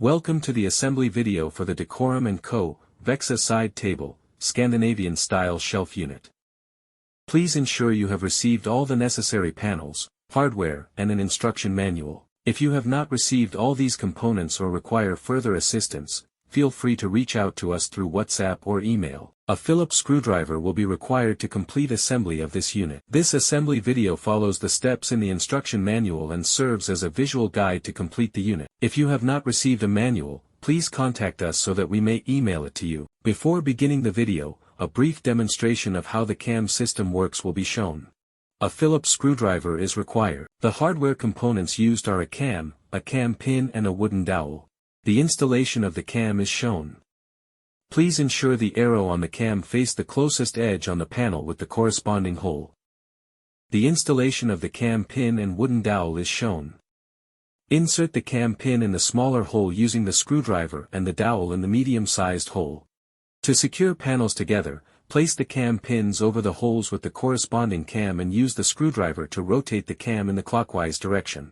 Welcome to the assembly video for the Decorum Co. Vexa side table, Scandinavian style shelf unit. Please ensure you have received all the necessary panels, hardware, and an instruction manual. If you have not received all these components or require further assistance, feel free to reach out to us through WhatsApp or email. A Phillips screwdriver will be required to complete assembly of this unit. This assembly video follows the steps in the instruction manual and serves as a visual guide to complete the unit. If you have not received a manual, please contact us so that we may email it to you. Before beginning the video, a brief demonstration of how the cam system works will be shown. A Phillips screwdriver is required. The hardware components used are a cam pin and a wooden dowel. The installation of the cam is shown. Please ensure the arrow on the cam face the closest edge on the panel with the corresponding hole. The installation of the cam pin and wooden dowel is shown. Insert the cam pin in the smaller hole using the screwdriver and the dowel in the medium-sized hole. To secure panels together, place the cam pins over the holes with the corresponding cam and use the screwdriver to rotate the cam in the clockwise direction.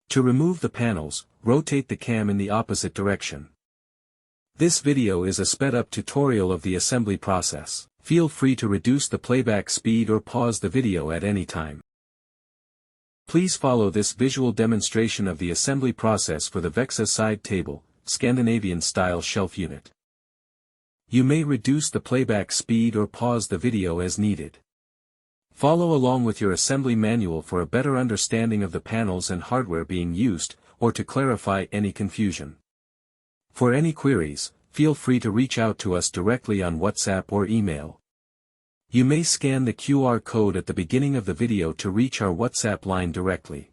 To remove the panels, rotate the cam in the opposite direction. This video is a sped-up tutorial of the assembly process. Feel free to reduce the playback speed or pause the video at any time. Please follow this visual demonstration of the assembly process for the Vexa side table, Scandinavian style shelf unit. You may reduce the playback speed or pause the video as needed. Follow along with your assembly manual for a better understanding of the panels and hardware being used, or to clarify any confusion. For any queries, feel free to reach out to us directly on WhatsApp or email. You may scan the QR code at the beginning of the video to reach our WhatsApp line directly.